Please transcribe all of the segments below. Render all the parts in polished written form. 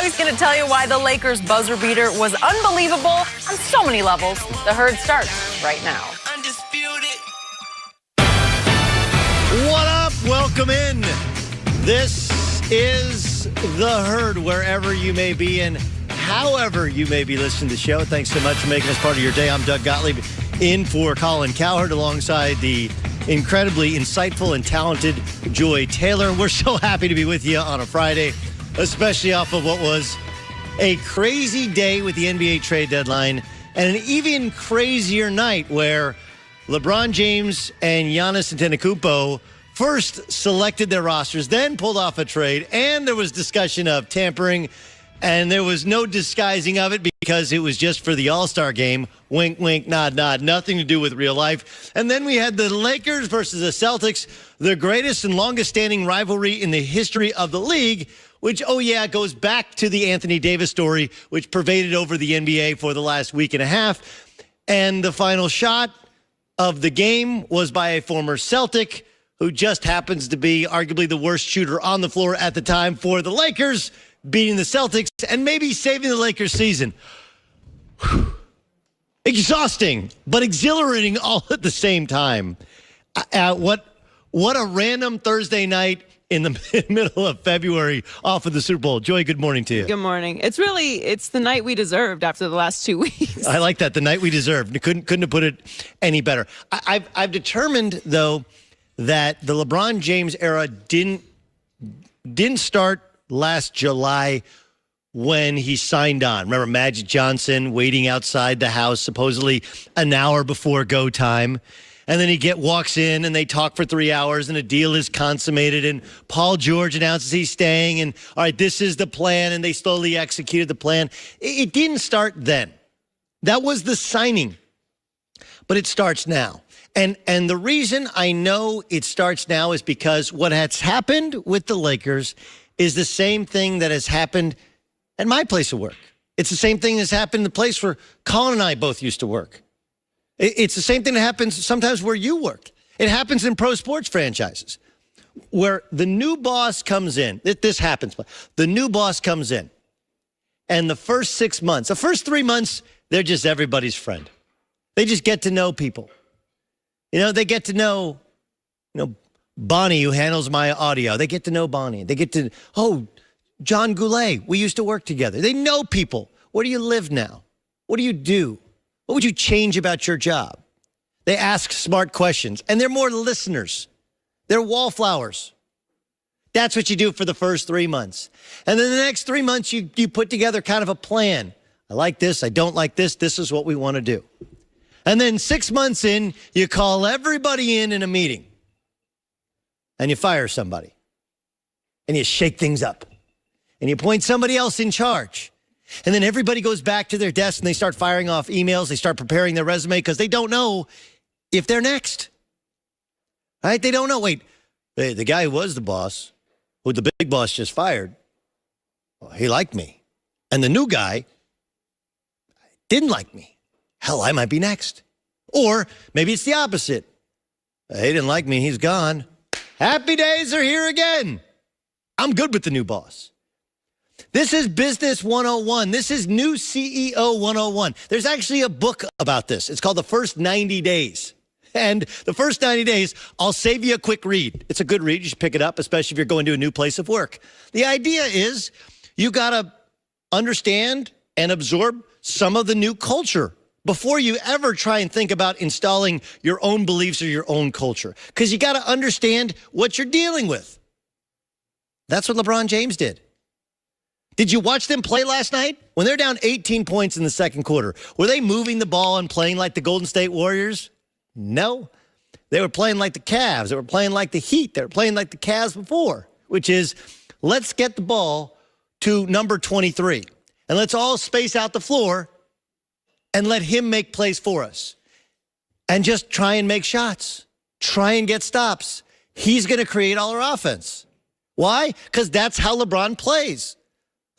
He's going to tell you why the Lakers buzzer beater was unbelievable on so many levels. The Herd starts right now. What up? Welcome in. This is The Herd, wherever you may be and however you may be listening to the show. Thanks so much for making us part of your day. I'm Doug Gottlieb, in for Colin Cowherd, alongside the incredibly insightful and talented Joy Taylor. We're so happy to be with you on a Friday, especially off of what was a crazy day with the NBA trade deadline and an even crazier night where LeBron James and Giannis Antetokounmpo first selected their rosters, then pulled off a trade, and there was discussion of tampering, and there was no disguising of it because it was just for the All-Star game. Wink, wink, nod, nod. Nothing to do with real life. And then we had the Lakers versus the Celtics, the greatest and longest-standing rivalry in the history of the league, which, goes back to the Anthony Davis story, which pervaded over the NBA for the last week and a half. And the final shot of the game was by a former Celtic who just happens to be arguably the worst shooter on the floor at the time for the Lakers, beating the Celtics and maybe saving the Lakers season. Whew. Exhausting, but exhilarating all at the same time. What a random Thursday night in the middle of February off of the Super Bowl. Joy, good morning to you. Good morning. It's the night we deserved after the last 2 weeks. I like that, the night we deserved. Couldn't have put it any better. I've determined, though, that the LeBron James era didn't start last July when he signed on. Remember Magic Johnson waiting outside the house supposedly an hour before go time? And then he walks in and they talk for 3 hours and a deal is consummated and Paul George announces he's staying and, all right, this is the plan, and they slowly executed the plan. It didn't start then. That was the signing. But it starts now. And the reason I know it starts now is because what has happened with the Lakers is the same thing that has happened at my place of work. It's the same thing that's happened in the place where Colin and I both used to work. It's the same thing that happens sometimes where you work. It happens in pro sports franchises where the new boss comes in. This happens. The new boss comes in. And the first 6 months, the first 3 months, they're just everybody's friend. They just get to know people. They get to know, Bonnie, who handles my audio. They get to know Bonnie. They get to, John Goulet, we used to work together. They know people. Where do you live now? What do you do? What would you change about your job? They ask smart questions, and they're more listeners. They're wallflowers. That's what you do for the first 3 months. And then the next 3 months, you put together kind of a plan. I like this. I don't like this. This is what we want to do. And then 6 months in, you call everybody in a meeting. And you fire somebody. And you shake things up. And you appoint somebody else in charge. And then everybody goes back to their desk and they start firing off emails. They start preparing their resume because they don't know if they're next. Right? They don't know. Wait, the guy who was the boss, who the big boss just fired, well, he liked me. And the new guy didn't like me. Hell, I might be next. Or maybe it's the opposite. He didn't like me. He's gone. Happy days are here again. I'm good with the new boss. This is Business 101. This is New CEO 101. There's actually a book about this. It's called The First 90 Days. And the first 90 days, I'll save you a quick read. It's a good read. You should pick it up, especially if you're going to a new place of work. The idea is you got to understand and absorb some of the new culture before you ever try and think about installing your own beliefs or your own culture. Because you got to understand what you're dealing with. That's what LeBron James did. Did you watch them play last night? When they're down 18 points in the second quarter, were they moving the ball and playing like the Golden State Warriors? No. They were playing like the Cavs. They were playing like the Heat. They were playing like the Cavs before, which is, let's get the ball to number 23. And let's all space out the floor and let him make plays for us. And just try and make shots. Try and get stops. He's going to create all our offense. Why? Because that's how LeBron plays.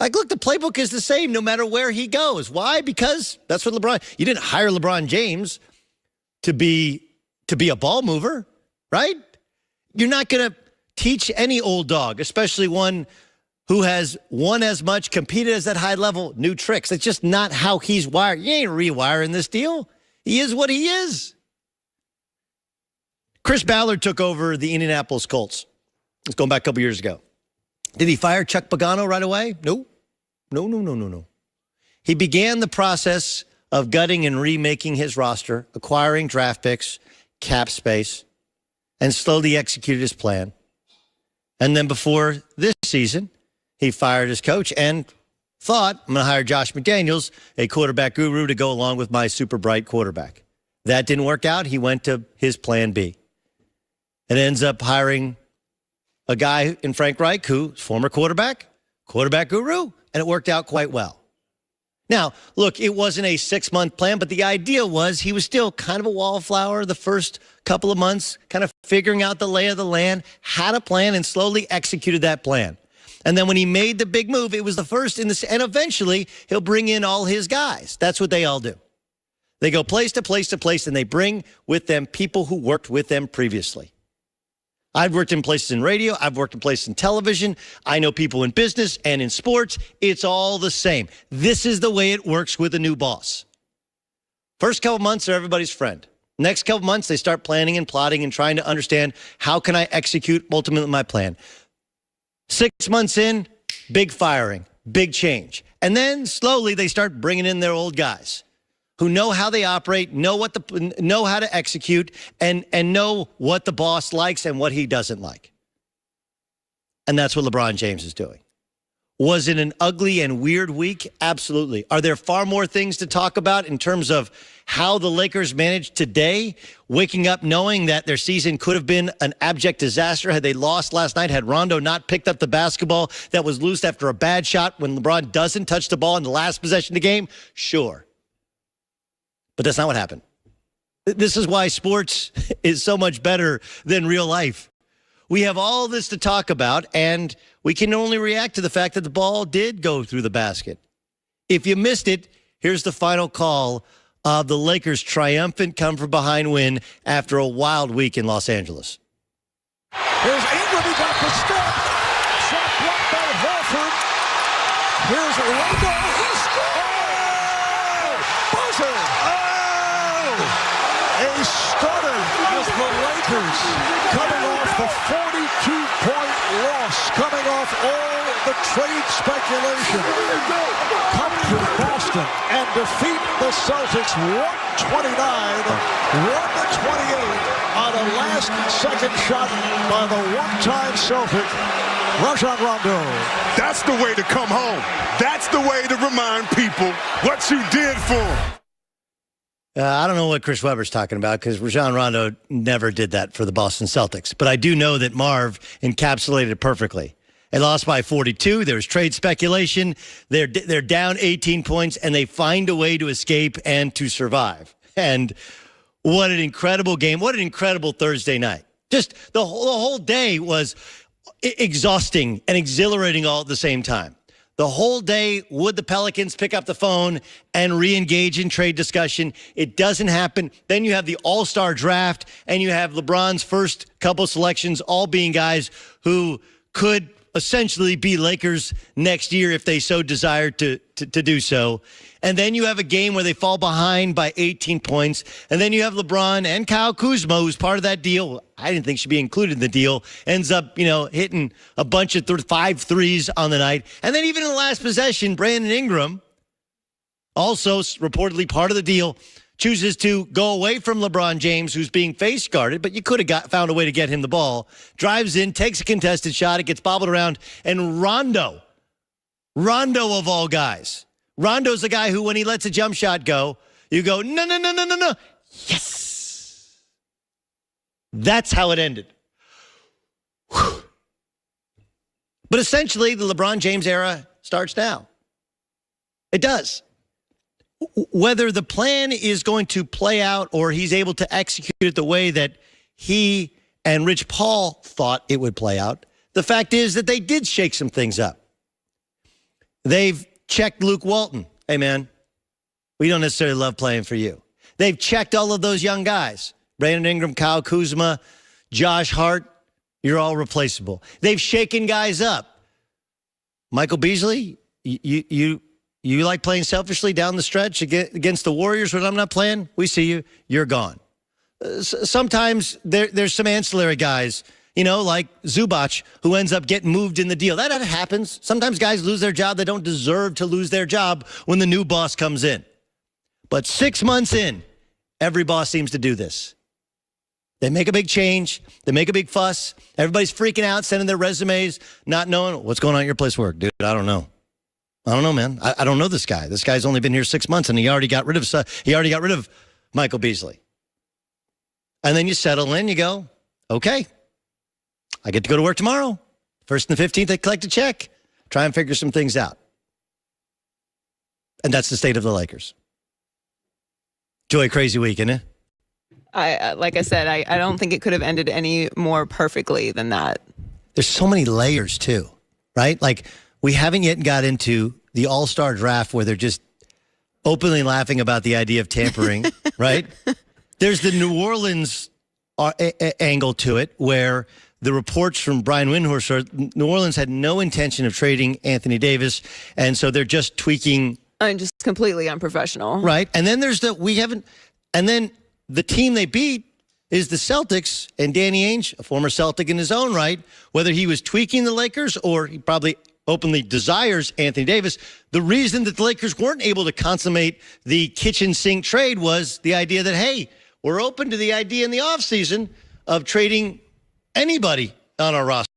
Like, look, the playbook is the same no matter where he goes. Why? Because that's what you didn't hire LeBron James to be a ball mover, right? You're not going to teach any old dog, especially one who has won as much, competed at that high level, new tricks. It's just not how he's wired. You ain't rewiring this deal. He is what he is. Chris Ballard took over the Indianapolis Colts. It's going back a couple years ago. Did he fire Chuck Pagano right away? No. No. He began the process of gutting and remaking his roster, acquiring draft picks, cap space, and slowly executed his plan. And then before this season, he fired his coach and thought, I'm going to hire Josh McDaniels, a quarterback guru, to go along with my super bright quarterback. That didn't work out. He went to his plan B. And ends up hiring a guy in Frank Reich, who's former quarterback guru, and it worked out quite well. Now, look, it wasn't a 6-month plan, but the idea was he was still kind of a wallflower the first couple of months, kind of figuring out the lay of the land, had a plan, and slowly executed that plan. And then when he made the big move, it was the first in this, and eventually he'll bring in all his guys. That's what they all do. They go place to place to place, and they bring with them people who worked with them previously. I've worked in places in radio. I've worked in places in television. I know people in business and in sports. It's all the same. This is the way it works with a new boss. First couple months, they're everybody's friend. Next couple months, they start planning and plotting and trying to understand, how can I execute ultimately my plan? 6 months in, big firing, big change. And then slowly they start bringing in their old guys who know how they operate, know how to execute, and know what the boss likes and what he doesn't like. And that's what LeBron James is doing. Was it an ugly and weird week? Absolutely. Are there far more things to talk about in terms of how the Lakers managed today, waking up knowing that their season could have been an abject disaster had they lost last night, had Rondo not picked up the basketball that was loose after a bad shot when LeBron doesn't touch the ball in the last possession of the game? Sure. But that's not what happened. This is why sports is so much better than real life. We have all this to talk about, and we can only react to the fact that the ball did go through the basket. If you missed it, here's the final call of the Lakers' triumphant come-from-behind win after a wild week in Los Angeles. Here's Ingram, he got the step. Shot blocked by Horford. Here's Rondo, he scored! Buzzer! A starter as the Lakers coming off the 42-point loss, coming off all the trade speculation, come to Boston and defeat the Celtics 129-128 on a last-second shot by the one-time Celtic, Rajon Rondo. That's the way to come home. That's the way to remind people what you did for them. I don't know what Chris Webber's talking about because Rajon Rondo never did that for the Boston Celtics. But I do know that Marv encapsulated it perfectly. They lost by 42. There's trade speculation. They're down 18 points, and they find a way to escape and to survive. And what an incredible game. What an incredible Thursday night. Just the whole day was exhausting and exhilarating all at the same time. The whole day, would the Pelicans pick up the phone and re-engage in trade discussion? It doesn't happen. Then you have the All-Star draft, and you have LeBron's first couple selections all being guys who could essentially be Lakers next year if they so desired to do so. And then you have a game where they fall behind by 18 points. And then you have LeBron and Kyle Kuzma, who's part of that deal. I didn't think should be included in the deal. Ends up, hitting a bunch of 5 threes on the night. And then even in the last possession, Brandon Ingram, also reportedly part of the deal, chooses to go away from LeBron James, who's being face guarded, but you could have found a way to get him the ball. Drives in, takes a contested shot. It gets bobbled around. And Rondo of all guys. Rondo's the guy who, when he lets a jump shot go, you go, no. Yes. That's how it ended. Whew. But essentially, the LeBron James era starts now. It does. Whether the plan is going to play out or he's able to execute it the way that he and Rich Paul thought it would play out, the fact is that they did shake some things up. They've checked Luke Walton. Hey, man, we don't necessarily love playing for you. They've checked all of those young guys. Brandon Ingram, Kyle Kuzma, Josh Hart, you're all replaceable. They've shaken guys up. Michael Beasley, you like playing selfishly down the stretch against the Warriors when I'm not playing? We see you. You're gone. Sometimes there's some ancillary guys, like Zubac, who ends up getting moved in the deal. That happens. Sometimes guys lose their job. They don't deserve to lose their job when the new boss comes in. But 6 months in, every boss seems to do this. They make a big change. They make a big fuss. Everybody's freaking out, sending their resumes, not knowing what's going on at your place of work. Dude, I don't know. I don't know, man. I don't know this guy. This guy's only been here 6 months, and he already got rid of Michael Beasley. And then you settle in, you go, okay, I get to go to work tomorrow. 1st and the 15th, they collect a check. Try and figure some things out. And that's the state of the Lakers. Joy, crazy week, isn't it? Like I said, I don't think it could have ended any more perfectly than that. There's so many layers, too, right? Like, we haven't yet got into the all-star draft where they're just openly laughing about the idea of tampering, right? There's the New Orleans angle to it, where the reports from Brian Windhorst are New Orleans had no intention of trading Anthony Davis, and so they're just tweaking. I'm just completely unprofessional. Right. And then there's and then the team they beat is the Celtics, and Danny Ainge, a former Celtic in his own right, whether he was tweaking the Lakers or he probably openly desires Anthony Davis. The reason that the Lakers weren't able to consummate the kitchen sink trade was the idea that, hey, we're open to the idea in the offseason of trading anybody on our roster.